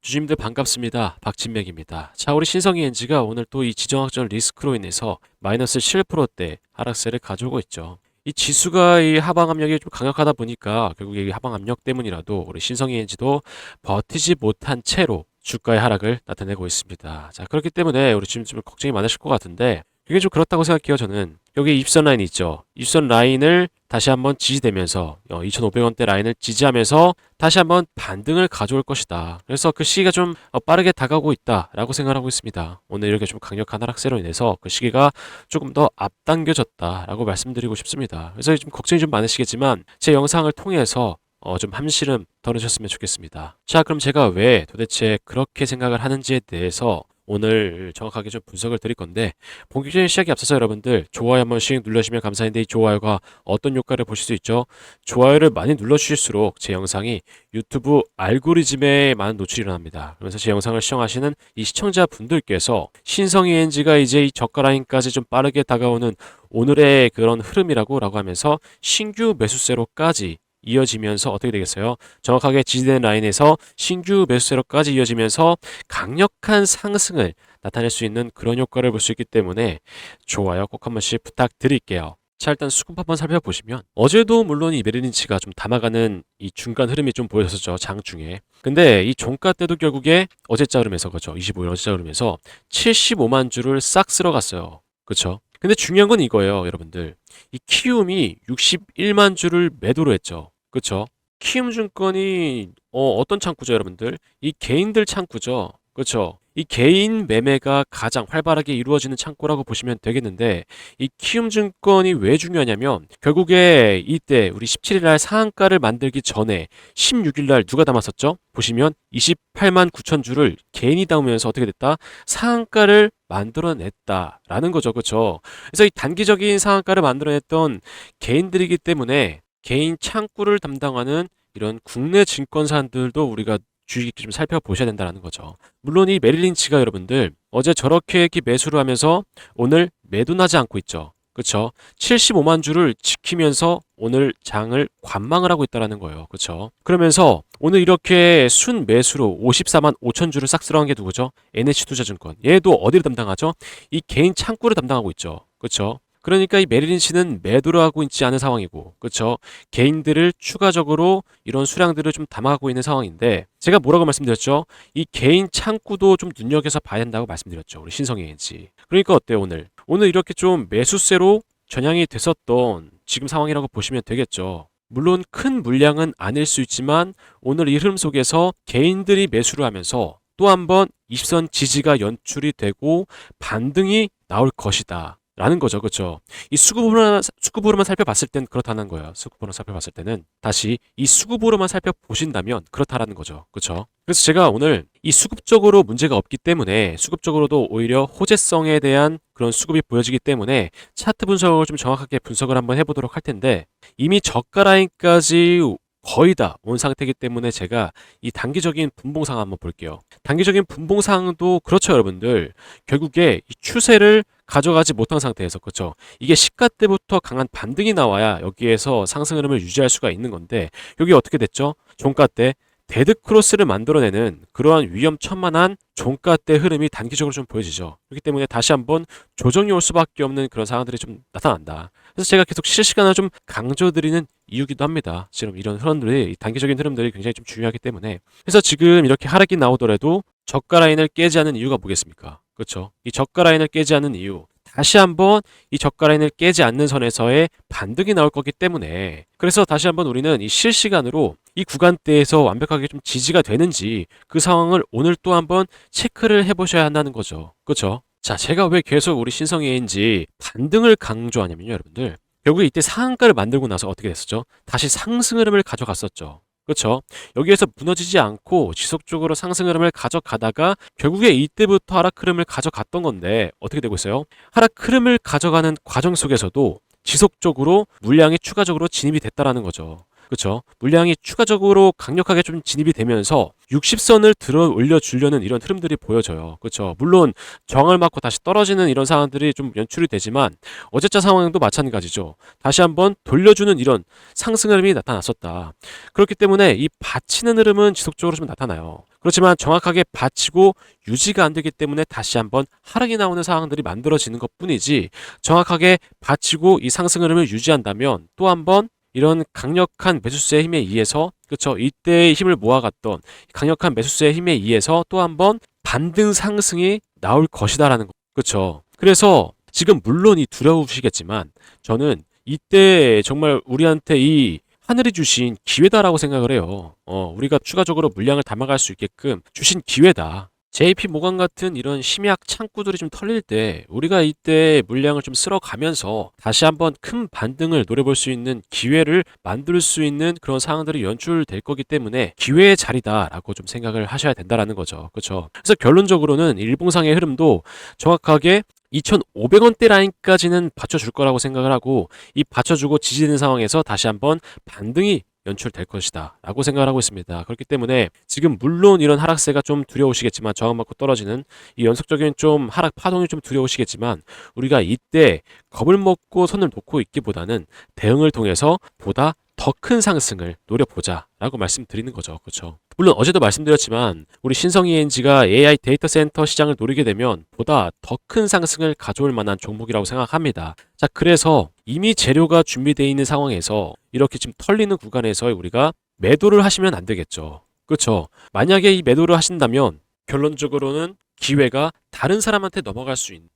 주주님들 반갑습니다. 박진맥입니다. 자, 우리 신성이 엔지가 오늘 또 이 지정학적 리스크로 인해서 마이너스 7%대 하락세를 가져오고 있죠. 이 지수가 이 하방 압력이 좀 강력하다 보니까 결국 이 하방 압력 때문이라도 우리 신성이 엔지도 버티지 못한 채로 주가의 하락을 나타내고 있습니다. 자, 그렇기 때문에 우리 지금 좀 걱정이 많으실 것 같은데 이게 좀 그렇다고 생각해요. 저는 여기 입선 라인 있죠. 입선 라인을 다시 한번 지지되면서 2,500원대 라인을 지지하면서 다시 한번 반등을 가져올 것이다. 그래서 그 시기가 좀 빠르게 다가오고 있다라고 생각하고 있습니다. 오늘 이렇게 좀 강력한 하락세로 인해서 그 시기가 조금 더 앞당겨졌다라고 말씀드리고 싶습니다. 그래서 좀 걱정이 좀 많으시겠지만 제 영상을 통해서 좀 한시름 덜으셨으면 좋겠습니다. 자, 그럼 제가 왜 도대체 그렇게 생각을 하는지에 대해서 오늘 정확하게 좀 분석을 드릴 건데 본격적인 시작에 앞서서 여러분들 좋아요 한 번씩 눌러주시면 감사한데 이 좋아요가 어떤 효과를 보실 수 있죠? 좋아요를 많이 눌러주실수록 제 영상이 유튜브 알고리즘에 많은 노출이 일어납니다. 그래서 제 영상을 시청하시는 이 시청자분들께서 신성이 엔지가 이제 이 저가 라인까지 좀 빠르게 다가오는 오늘의 그런 흐름이라고 하면서 신규 매수세로까지 이어지면서 어떻게 되겠어요? 정확하게 지지된 라인에서 신규 매수세로까지 이어지면서 강력한 상승을 나타낼 수 있는 그런 효과를 볼 수 있기 때문에 좋아요 꼭 한 번씩 부탁드릴게요. 자, 일단 수급 한번 살펴보시면 어제도 물론 이 메릴린치가 좀 담아가는 이 중간 흐름이 좀 보였었죠. 장중에. 근데 이 종가 때도 결국에 어제자 흐름에서 그죠. 25일 어제자 흐름에서 75만 주를 싹 쓸어갔어요. 그쵸? 근데 중요한 건 이거예요, 여러분들. 이 키움이 61만 주를 매도로 했죠. 그쵸? 키움증권이 어떤 창구죠, 여러분들? 이 개인들 창구죠. 그쵸? 이 개인 매매가 가장 활발하게 이루어지는 창구라고 보시면 되겠는데 이 키움증권이 왜 중요하냐면 결국에 이때 우리 17일 날 상한가를 만들기 전에 16일 날 누가 담았었죠? 보시면 28만 9천 주를 개인이 담으면서 어떻게 됐다? 상한가를 만들어냈다라는 거죠. 그렇죠? 그래서 이 단기적인 상한가를 만들어냈던 개인들이기 때문에 개인 창구를 담당하는 이런 국내 증권사들도 우리가 주의 깊게 좀 살펴보셔야 된다는 거죠. 물론 이 메릴린치가 여러분들 어제 저렇게 이렇게 매수를 하면서 오늘 매도나지 않고 있죠. 그렇죠? 75만 주를 지키면서 오늘 장을 관망을 하고 있다는 거예요. 그렇죠? 그러면서 오늘 이렇게 순 매수로 54만 5천 주를 싹 쓸어간 게 누구죠? NH투자증권. 얘도 어디를 담당하죠? 이 개인 창구를 담당하고 있죠. 그렇죠? 그러니까 이 메릴린치는 매도를 하고 있지 않은 상황이고, 그렇죠? 개인들을 추가적으로 이런 수량들을 좀 담아가고 있는 상황인데, 제가 뭐라고 말씀드렸죠? 이 개인 창구도 좀 눈여겨서 봐야 된다고 말씀드렸죠. 우리 신성이 엔지. 그러니까 어때요, 오늘? 오늘 이렇게 좀 매수세로 전향이 됐었던 지금 상황이라고 보시면 되겠죠. 물론 큰 물량은 아닐 수 있지만 오늘 이 흐름 속에서 개인들이 매수를 하면서 또 한 번 20선 지지가 연출이 되고 반등이 나올 것이다. 라는 거죠. 그렇죠? 이 수급으로만 살펴봤을 땐 그렇다는 거예요. 수급으로 살펴봤을 때는 다시 이 수급으로만 살펴보신다면 그렇다라는 거죠. 그렇죠? 그래서 제가 오늘 이 수급적으로 문제가 없기 때문에 수급적으로도 오히려 호재성에 대한 그런 수급이 보여지기 때문에 차트 분석을 좀 정확하게 분석을 한번 해보도록 할 텐데 이미 저가 라인까지 거의 다 온 상태이기 때문에 제가 이 단기적인 분봉상 한번 볼게요. 단기적인 분봉상도 그렇죠, 여러분들. 결국에 이 추세를 가져가지 못한 상태에서 그렇죠. 이게 시가 때부터 강한 반등이 나와야 여기에서 상승 흐름을 유지할 수가 있는 건데 여기 어떻게 됐죠? 종가 때 데드 크로스를 만들어내는 그러한 위험천만한 종가 때 흐름이 단기적으로 좀 보여지죠. 그렇기 때문에 다시 한번 조정이 올 수밖에 없는 그런 상황들이 좀 나타난다. 그래서 제가 계속 실시간으로 좀 강조드리는 이유기도 합니다. 지금 이런 흐름들이 단기적인 흐름들이 굉장히 좀 중요하기 때문에 그래서 지금 이렇게 하락이 나오더라도 저가 라인을 깨지 않는 이유가 뭐겠습니까? 그렇죠? 이 저가 라인을 깨지 않는 이유 다시 한번 이 저가 라인을 깨지 않는 선에서의 반등이 나올 거기 때문에 그래서 다시 한번 우리는 이 실시간으로 이 구간대에서 완벽하게 좀 지지가 되는지 그 상황을 오늘 또 한번 체크를 해보셔야 한다는 거죠. 그렇죠? 자, 제가 왜 계속 우리 신성이인지 반등을 강조하냐면요, 여러분들. 결국에 이때 상한가를 만들고 나서 어떻게 됐었죠? 다시 상승 흐름을 가져갔었죠. 그렇죠? 여기에서 무너지지 않고 지속적으로 상승 흐름을 가져가다가 결국에 이때부터 하락 흐름을 가져갔던 건데 어떻게 되고 있어요? 하락 흐름을 가져가는 과정 속에서도 지속적으로 물량이 추가적으로 진입이 됐다라는 거죠. 그렇죠? 물량이 추가적으로 강력하게 좀 진입이 되면서 60선을 들어 올려주려는 이런 흐름들이 보여져요. 그렇죠? 물론 저항을 맞고 다시 떨어지는 이런 상황들이 좀 연출이 되지만 어제자 상황도 마찬가지죠. 다시 한번 돌려주는 이런 상승 흐름이 나타났었다. 그렇기 때문에 이 받치는 흐름은 지속적으로 좀 나타나요. 그렇지만 정확하게 받치고 유지가 안 되기 때문에 다시 한번 하락이 나오는 상황들이 만들어지는 것뿐이지, 정확하게 받치고 이 상승 흐름을 유지한다면 또 한번 이런 강력한 매수세의 힘에 의해서, 그렇죠, 이때의 힘을 모아갔던 강력한 매수세의 힘에 의해서 또 한번 반등 상승이 나올 것이다라는 거. 그렇죠. 그래서 지금 물론 이 두려우시겠지만 저는 이때 정말 우리한테 이 하늘이 주신 기회다라고 생각을 해요. 우리가 추가적으로 물량을 담아갈 수 있게끔 주신 기회다. JP 모건 같은 이런 심약 창구들이 좀 털릴 때 우리가 이때 물량을 좀 쓸어가면서 다시 한번 큰 반등을 노려볼 수 있는 기회를 만들 수 있는 그런 상황들이 연출될 거기 때문에 기회의 자리다라고 좀 생각을 하셔야 된다라는 거죠. 그렇죠? 그래서 결론적으로는 일봉상의 흐름도 정확하게 2,500원대 라인까지는 받쳐줄 거라고 생각을 하고, 이 받쳐주고 지지되는 상황에서 다시 한번 반등이 연출될 것이다 라고 생각을 하고 있습니다. 그렇기 때문에 지금 물론 이런 하락세가 좀 두려우시겠지만, 저항받고 떨어지는 이 연속적인 좀 하락 파동이 좀 두려우시겠지만, 우리가 이때 겁을 먹고 손을 놓고 있기보다는 대응을 통해서 보다 더 큰 상승을 노려보자 라고 말씀드리는 거죠. 그렇죠? 물론 어제도 말씀드렸지만 우리 신성이엔지가 AI 데이터 센터 시장을 노리게 되면 보다 더 큰 상승을 가져올 만한 종목이라고 생각합니다. 자, 그래서 이미 재료가 준비되어 있는 상황에서 이렇게 지금 털리는 구간에서 우리가 매도를 하시면 안 되겠죠. 그렇죠? 만약에 이 매도를 하신다면 결론적으로는 기회가 다른 사람한테 넘어갈 수 있는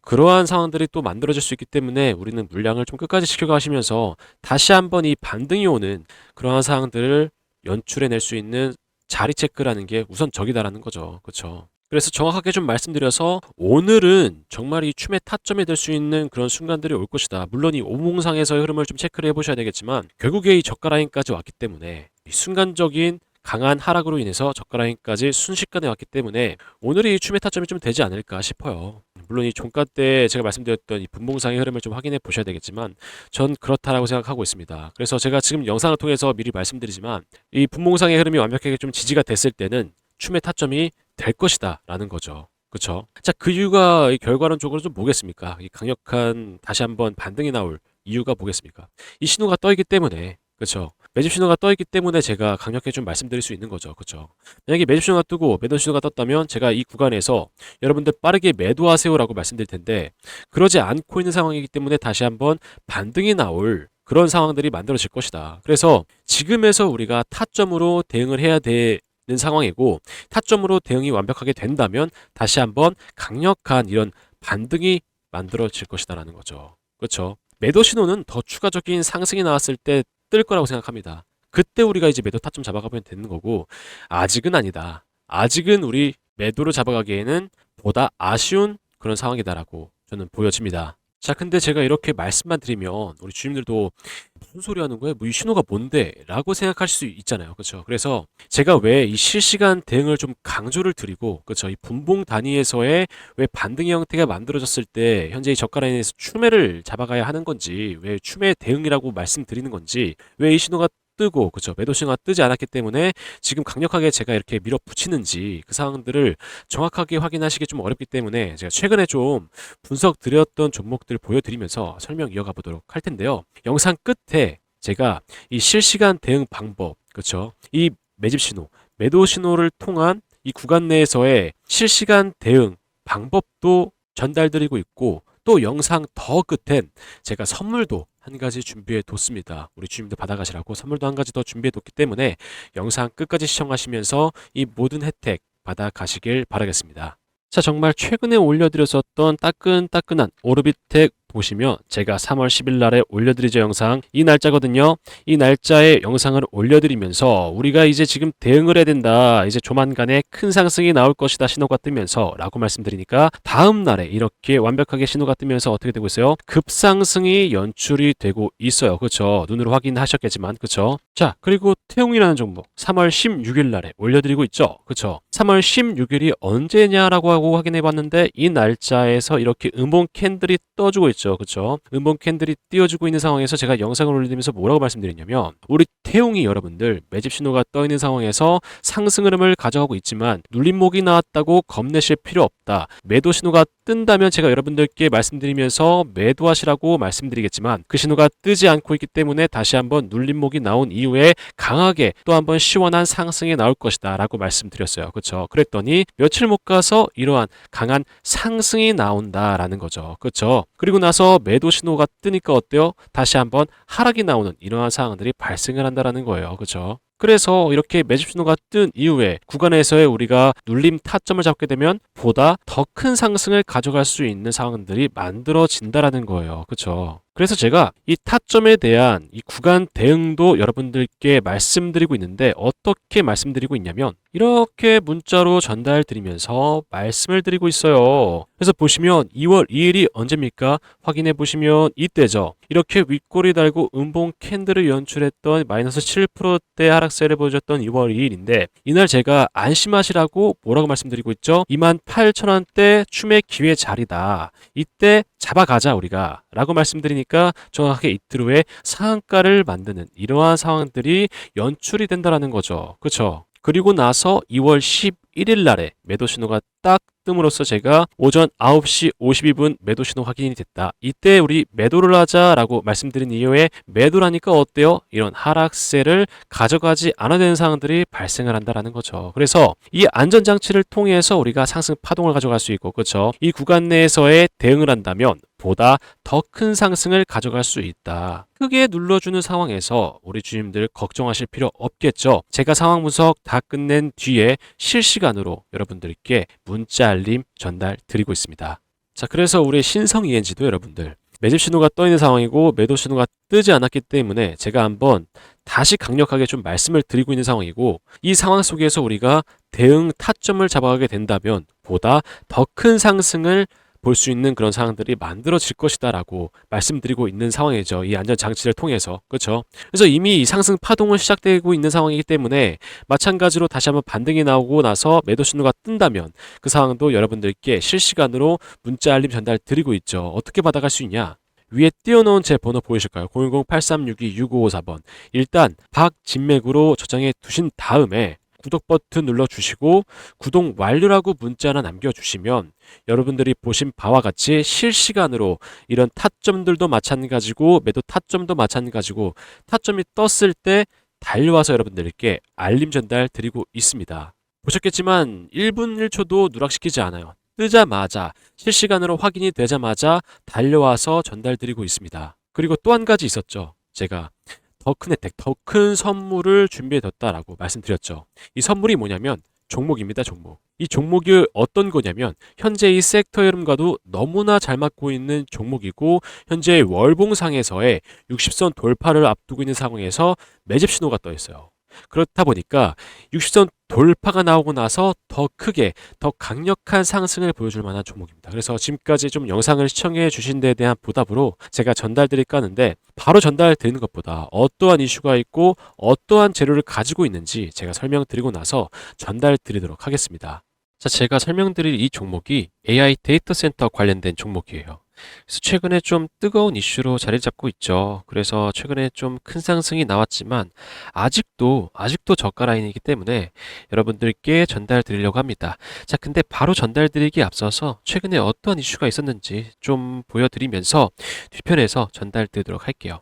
그러한 상황들이 또 만들어질 수 있기 때문에 우리는 물량을 좀 끝까지 지켜가시면서 다시 한번 이 반등이 오는 그러한 상황들을 연출해낼 수 있는 자리 체크라는 게 우선적이다라는 거죠. 그렇죠? 그래서 정확하게 좀 말씀드려서 오늘은 정말 이 춤의 타점이 될 수 있는 그런 순간들이 올 것이다. 물론 이 오봉상에서의 흐름을 좀 체크를 해보셔야 되겠지만 결국에 이 저가 라인까지 왔기 때문에 이 순간적인 강한 하락으로 인해서 저가 라인까지 순식간에 왔기 때문에 오늘이 이 춤의 타점이 좀 되지 않을까 싶어요. 물론 이 종가 때 제가 말씀드렸던 이 분봉상의 흐름을 좀 확인해 보셔야 되겠지만 전 그렇다라고 생각하고 있습니다. 그래서 제가 지금 영상을 통해서 미리 말씀드리지만 이 분봉상의 흐름이 완벽하게 좀 지지가 됐을 때는 춤의 타점이 될 것이다 라는 거죠. 그렇죠? 자, 그 이유가 이 결과론적으로 좀 뭐겠습니까? 이 강력한 다시 한번 반등이 나올 이유가 뭐겠습니까? 이 신호가 떠 있기 때문에, 그렇죠? 매집 신호가 떠 있기 때문에 제가 강력하게 좀 말씀드릴 수 있는 거죠. 그렇죠? 만약에 매집 신호가 뜨고 매도 신호가 떴다면 제가 이 구간에서 여러분들 빠르게 매도하세요라고 말씀드릴 텐데, 그러지 않고 있는 상황이기 때문에 다시 한번 반등이 나올 그런 상황들이 만들어질 것이다. 그래서 지금에서 우리가 타점으로 대응을 해야 되는 상황이고, 타점으로 대응이 완벽하게 된다면 다시 한번 강력한 이런 반등이 만들어질 것이다라는 거죠. 그렇죠? 매도 신호는 더 추가적인 상승이 나왔을 때 뜰 거라고 생각합니다. 그때 우리가 이제 매도 타점 잡아가면 되는 거고, 아직은 아니다. 아직은 우리 매도를 잡아가기에는 보다 아쉬운 그런 상황이다라고 저는 보여집니다. 자, 근데 제가 이렇게 말씀만 드리면 우리 주님들도 무슨 소리 하는 거야? 뭐 이 신호가 뭔데? 라고 생각할 수 있잖아요. 그렇죠? 그래서 제가 왜 이 실시간 대응을 좀 강조를 드리고, 그렇죠? 이 분봉 단위에서의 왜 반등의 형태가 만들어졌을 때 현재 이 저가 라인에서 추매를 잡아가야 하는 건지, 왜 추매 대응이라고 말씀드리는 건지, 왜 이 신호가 뜨고, 그렇죠? 매도 신호가 뜨지 않았기 때문에 지금 강력하게 제가 이렇게 밀어붙이는지, 그 상황들을 정확하게 확인하시기 좀 어렵기 때문에 제가 최근에 좀 분석 드렸던 종목들 보여드리면서 설명 이어가 보도록 할 텐데요. 영상 끝에 제가 이 실시간 대응 방법, 그렇죠? 이 매집 신호, 매도 신호를 통한 이 구간 내에서의 실시간 대응 방법도 전달드리고 있고, 또 영상 더 끝엔 제가 선물도 한 가지 준비해 뒀습니다. 우리 주님들 받아가시라고 선물도 한 가지 더 준비해 뒀기 때문에 영상 끝까지 시청하시면서 이 모든 혜택 받아가시길 바라겠습니다. 자, 정말 최근에 올려드렸었던 따끈따끈한 오르비텍 보시면 제가 3월 10일 날에 올려드리죠 영상, 이 날짜거든요. 이 날짜에 영상을 올려드리면서 우리가 이제 지금 대응을 해야 된다, 이제 조만간에 큰 상승이 나올 것이다 신호가 뜨면서 라고 말씀드리니까 다음 날에 이렇게 완벽하게 신호가 뜨면서 어떻게 되고 있어요? 급상승이 연출이 되고 있어요. 그렇죠? 눈으로 확인하셨겠지만, 그렇죠? 자, 그리고 태웅이라는 종목 3월 16일 날에 올려드리고 있죠. 그렇죠? 3월 16일이 언제냐라고 하고 확인해 봤는데 이 날짜에서 이렇게 음봉 캔들이 떠주고 있죠. 그렇죠? 음봉 캔들이 띄워주고 있는 상황에서 제가 영상을 올리면서 뭐라고 말씀드렸냐면, 우리 태웅이 여러분들 매집 신호가 떠 있는 상황에서 상승 흐름을 가져가고 있지만 눌림목이 나왔다고 겁내실 필요 없다. 매도 신호가 뜬다면 제가 여러분들께 말씀드리면서 매도하시라고 말씀드리겠지만 그 신호가 뜨지 않고 있기 때문에 다시 한번 눌림목이 나온 이후에 강하게 또 한번 시원한 상승이 나올 것이다 라고 말씀드렸어요. 그렇죠? 그랬더니 며칠 못 가서 이러한 강한 상승이 나온다라는 거죠. 그렇죠? 그리고 나서 매도 신호가 뜨니까 어때요? 다시 한번 하락이 나오는 이러한 상황들이 발생을 한다라는 거예요. 그렇죠? 그래서 이렇게 매집 신호가 뜬 이후에 구간에서의 우리가 눌림 타점을 잡게 되면 보다 더 큰 상승을 가져갈 수 있는 상황들이 만들어진다라는 거예요. 그렇죠? 그래서 제가 이 타점에 대한 이 구간 대응도 여러분들께 말씀드리고 있는데 어떻게 말씀드리고 있냐면 이렇게 문자로 전달드리면서 말씀을 드리고 있어요. 그래서 보시면 2월 2일이 언제입니까? 확인해 보시면 이때죠. 이렇게 윗꼬리 달고 음봉 캔들을 연출했던 마이너스 7%대 하락세를 보여줬던 2월 2일인데 이날 제가 안심하시라고 뭐라고 말씀드리고 있죠? 28,000원대 춤의 기회 자리다. 이때 잡아가자 우리가 라고 말씀드리니까 정확하게 이틀 후에 상한가를 만드는 이러한 상황들이 연출이 된다는 거죠. 그렇죠? 그리고 나서 2월 11일 날에 매도 신호가 딱 뜸으로써 제가 오전 9시 52분 매도 신호 확인이 됐다. 이때 우리 매도를 하자라고 말씀드린 이후에 매도라니까 어때요? 이런 하락세를 가져가지 않아야 되는 상황들이 발생을 한다는 거죠. 그래서 이 안전장치를 통해서 우리가 상승 파동을 가져갈 수 있고 그렇죠? 이 구간 내에서의 대응을 한다면 보다 더 큰 상승을 가져갈 수 있다. 크게 눌러주는 상황에서 우리 주님들 걱정하실 필요 없겠죠. 제가 상황 분석 다 끝낸 뒤에 실시간으로 여러분들께 문자 알림 전달 드리고 있습니다. 자, 그래서 우리 신성 ENG도 여러분들 매집 신호가 떠 있는 상황이고 매도 신호가 뜨지 않았기 때문에 제가 한번 다시 강력하게 좀 말씀을 드리고 있는 상황이고 이 상황 속에서 우리가 대응 타점을 잡아가게 된다면 보다 더 큰 상승을 볼 수 있는 그런 상황들이 만들어질 것이다 라고 말씀드리고 있는 상황이죠. 이 안전장치를 통해서. 그렇죠? 그래서 이미 이 상승 파동은 시작되고 있는 상황이기 때문에 마찬가지로 다시 한번 반등이 나오고 나서 매도 신호가 뜬다면 그 상황도 여러분들께 실시간으로 문자 알림 전달 드리고 있죠. 어떻게 받아갈 수 있냐? 위에 띄워놓은 제 번호 보이실까요? 010-8362-6554번. 일단 박진맥으로 저장해 두신 다음에 구독 버튼 눌러주시고 구독 완료라고 문자 하나 남겨주시면 여러분들이 보신 바와 같이 실시간으로 이런 타점들도 마찬가지고 매도 타점도 마찬가지고 타점이 떴을 때 달려와서 여러분들께 알림 전달 드리고 있습니다. 보셨겠지만 1분 1초도 누락시키지 않아요. 뜨자마자 실시간으로 확인이 되자마자 달려와서 전달 드리고 있습니다. 그리고 또 한 가지 있었죠. 제가 더 큰 혜택, 더 큰 선물을 준비해뒀다라고 말씀드렸죠. 이 선물이 뭐냐면 종목입니다. 종목. 이 종목이 어떤 거냐면 현재 이 섹터 흐름과도 너무나 잘 맞고 있는 종목이고 현재 월봉상에서의 60선 돌파를 앞두고 있는 상황에서 매집 신호가 떠 있어요. 그렇다 보니까 60선 돌파가 나오고 나서 더 크게 더 강력한 상승을 보여줄 만한 종목입니다. 그래서 지금까지 좀 영상을 시청해 주신 데에 대한 보답으로 제가 전달드릴까 하는데 바로 전달드리는 것보다 어떠한 이슈가 있고 어떠한 재료를 가지고 있는지 제가 설명드리고 나서 전달드리도록 하겠습니다. 자, 제가 설명드릴 이 종목이 AI 데이터 센터 관련된 종목이에요. 그래서 최근에 좀 뜨거운 이슈로 자리 잡고 있죠. 그래서 최근에 좀 큰 상승이 나왔지만 아직도 저가 라인이기 때문에 여러분들께 전달 드리려고 합니다. 자, 근데 바로 전달 드리기에 앞서서 최근에 어떠한 이슈가 있었는지 좀 보여드리면서 뒤편에서 전달 드리도록 할게요.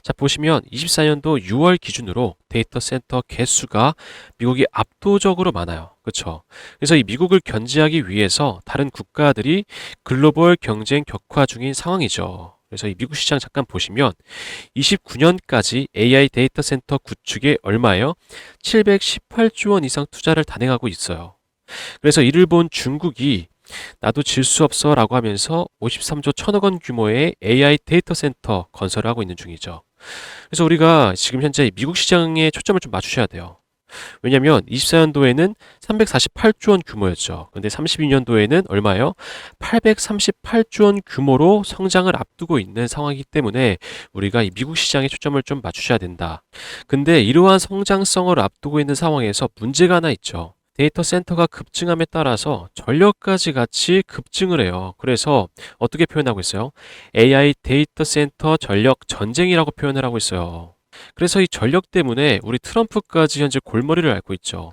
자, 보시면 24년도 6월 기준으로 데이터 센터 개수가 미국이 압도적으로 많아요. 그렇죠? 그래서 이 미국을 견제하기 위해서 다른 국가들이 글로벌 경쟁 격화 중인 상황이죠. 그래서 이 미국 시장 잠깐 보시면 29년까지 AI 데이터 센터 구축에 얼마예요? 718조 원 이상 투자를 단행하고 있어요. 그래서 이를 본 중국이 나도 질 수 없어 라고 하면서 53조 1천억 원 규모의 AI 데이터 센터 건설을 하고 있는 중이죠. 그래서 우리가 지금 현재 미국 시장에 초점을 좀 맞추셔야 돼요. 왜냐하면 24년도에는 348조 원 규모였죠. 근데 32년도에는 얼마예요? 838조 원 규모로 성장을 앞두고 있는 상황이기 때문에 우리가 이 미국 시장에 초점을 좀 맞추셔야 된다. 근데 이러한 성장성을 앞두고 있는 상황에서 문제가 하나 있죠. 데이터 센터가 급증함에 따라서 전력까지 같이 급증을 해요. 그래서 어떻게 표현하고 있어요? AI 데이터 센터 전력 전쟁이라고 표현을 하고 있어요. 그래서 이 전력 때문에 우리 트럼프까지 현재 골머리를 앓고 있죠.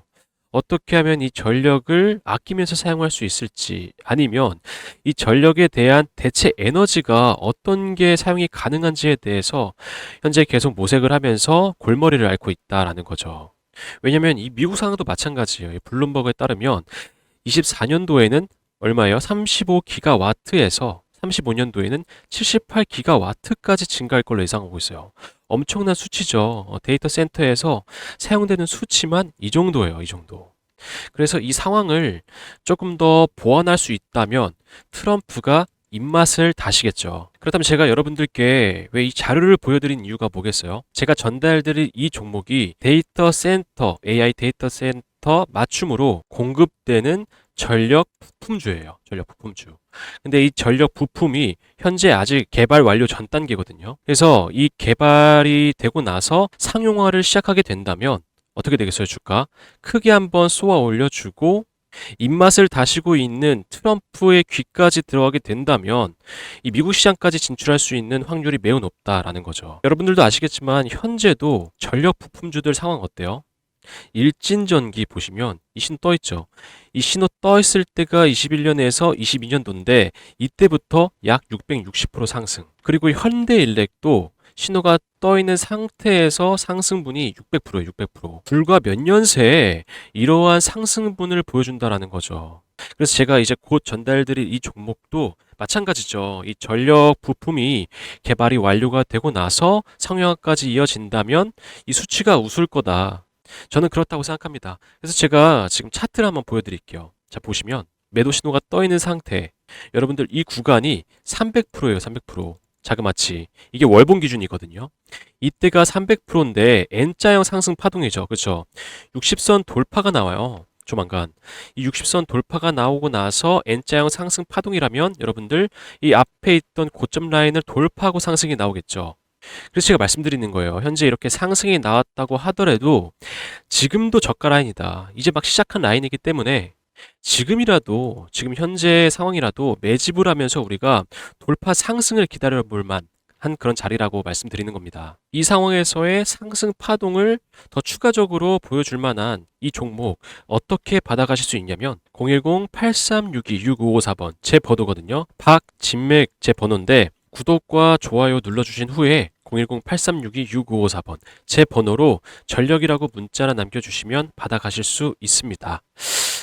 어떻게 하면 이 전력을 아끼면서 사용할 수 있을지, 아니면 이 전력에 대한 대체 에너지가 어떤 게 사용이 가능한지에 대해서 현재 계속 모색을 하면서 골머리를 앓고 있다라는 거죠. 왜냐면 이 미국 상황도 마찬가지예요. 이 블룸버그에 따르면 24년도에는 얼마예요? 35기가와트에서 35년도에는 78기가와트까지 증가할 걸로 예상하고 있어요. 엄청난 수치죠. 데이터 센터에서 사용되는 수치만 이 정도예요. 이 정도. 그래서 이 상황을 조금 더 보완할 수 있다면 트럼프가 입맛을 다시겠죠. 그렇다면 제가 여러분들께 왜 이 자료를 보여드린 이유가 뭐겠어요? 제가 전달드릴 이 종목이 데이터 센터, AI 데이터 센터 맞춤으로 공급되는 전력 부품주예요. 전력 부품주. 근데 이 전력 부품이 현재 아직 개발 완료 전 단계거든요. 그래서 이 개발이 되고 나서 상용화를 시작하게 된다면 어떻게 되겠어요, 주가? 크게 한번 쏘아 올려주고 입맛을 다시고 있는 트럼프의 귀까지 들어가게 된다면 이 미국 시장까지 진출할 수 있는 확률이 매우 높다라는 거죠. 여러분들도 아시겠지만 현재도 전력 부품주들 상황 어때요? 일진전기 보시면 이 신호 떠 있죠. 이 신호 떠 있을 때가 21년에서 22년도인데 이때부터 약 660% 상승. 그리고 현대일렉도 신호가 떠 있는 상태에서 상승분이 600%예요, 600%. 불과 몇 년 새에 이러한 상승분을 보여준다라는 거죠. 그래서 제가 이제 곧 전달드릴 이 종목도 마찬가지죠. 이 전력 부품이 개발이 완료가 되고 나서 상용화까지 이어진다면 이 수치가 웃을 거다. 저는 그렇다고 생각합니다. 그래서 제가 지금 차트를 한번 보여드릴게요. 자, 보시면 매도 신호가 떠 있는 상태. 여러분들 이 구간이 300%예요, 300%. 자그마치. 이게 월봉 기준이거든요. 이때가 300%인데 N자형 상승 파동이죠. 그렇죠? 60선 돌파가 나와요. 조만간. 이 60선 돌파가 나오고 나서 N자형 상승 파동이라면 여러분들 이 앞에 있던 고점 라인을 돌파하고 상승이 나오겠죠. 그래서 제가 말씀드리는 거예요. 현재 이렇게 상승이 나왔다고 하더라도 지금도 저가 라인이다. 이제 막 시작한 라인이기 때문에 지금이라도, 지금 현재 상황이라도 매집을 하면서 우리가 돌파 상승을 기다려 볼 만한 그런 자리라고 말씀드리는 겁니다. 이 상황에서의 상승 파동을 더 추가적으로 보여줄 만한 이 종목 어떻게 받아가실 수 있냐면 010-8362-6554번 제 번호거든요. 박진맥 제 번호인데 구독과 좋아요 눌러주신 후에 010-8362-6554번 제 번호로 전력이라고 문자를 남겨주시면 받아가실 수 있습니다.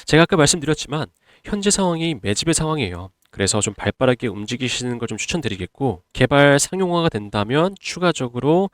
제가 아까 말씀드렸지만 현재 상황이 매집의 상황이에요. 그래서 좀 발빠르게 움직이시는 걸 좀 추천드리겠고, 개발 상용화가 된다면 추가적으로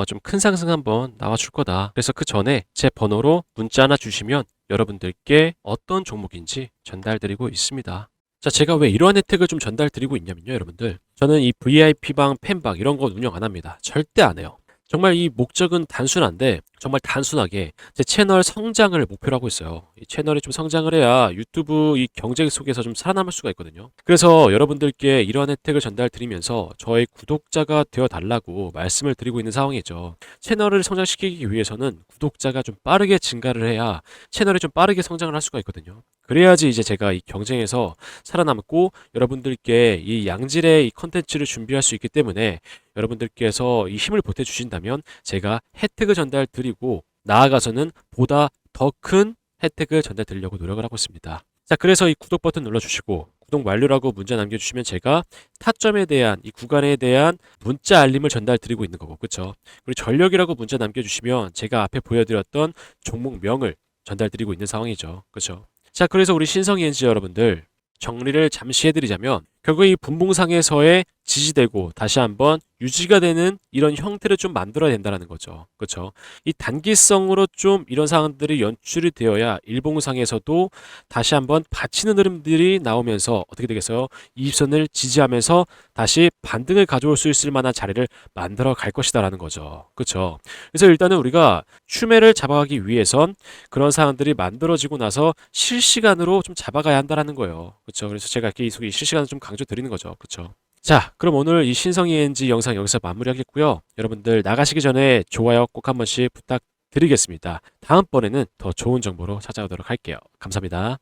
좀 큰 상승 한번 나와줄 거다. 그래서 그 전에 제 번호로 문자 하나 주시면 여러분들께 어떤 종목인지 전달드리고 있습니다. 자, 제가 왜 이러한 혜택을 좀 전달드리고 있냐면요, 여러분들. 저는 이 VIP방, 팬방 이런 거 운영 안 합니다. 절대 안 해요. 정말 이 목적은 단순한데 정말 단순하게 제 채널 성장을 목표로 하고 있어요. 이 채널이 좀 성장을 해야 유튜브 이 경쟁 속에서 좀 살아남을 수가 있거든요. 그래서 여러분들께 이러한 혜택을 전달드리면서 저의 구독자가 되어 달라고 말씀을 드리고 있는 상황이죠. 채널을 성장시키기 위해서는 구독자가 좀 빠르게 증가를 해야 채널이 좀 빠르게 성장을 할 수가 있거든요. 그래야지 이제 제가 이 경쟁에서 살아남고 여러분들께 이 양질의 이 컨텐츠를 준비할 수 있기 때문에 여러분들께서 이 힘을 보태주신다면 제가 혜택을 전달드리고 나아가서는 보다 더 큰 혜택을 전달드리려고 노력을 하고 있습니다. 자, 그래서 이 구독 버튼 눌러주시고 구독 완료라고 문자 남겨주시면 제가 타점에 대한 이 구간에 대한 문자 알림을 전달드리고 있는 거고, 그렇죠? 그리고 전력이라고 문자 남겨주시면 제가 앞에 보여드렸던 종목명을 전달드리고 있는 상황이죠. 그렇죠? 자, 그래서 우리 신성이엔지 여러분들 정리를 잠시 해드리자면 결국 이 분봉상에서의 지지되고 다시 한번 유지가 되는 이런 형태를 좀 만들어야 된다는 거죠. 그렇죠? 이 단기성으로 좀 이런 상황들이 연출이 되어야 일봉상에서도 다시 한번 받치는 흐름들이 나오면서 어떻게 되겠어요? 이입선을 지지하면서 다시 반등을 가져올 수 있을 만한 자리를 만들어 갈 것이다라는 거죠. 그렇죠? 그래서 일단은 우리가 추매를 잡아가기 위해선 그런 상황들이 만들어지고 나서 실시간으로 좀 잡아가야 한다는 거예요. 그렇죠? 그래서 제가 계속 이 실시간을 좀 강조 드리는 거죠. 그렇죠? 자, 그럼 오늘 이 신성이엔지 영상 여기서 마무리하겠고요. 여러분들 나가시기 전에 좋아요 꼭 한 번씩 부탁드리겠습니다. 다음번에는 더 좋은 정보로 찾아오도록 할게요. 감사합니다.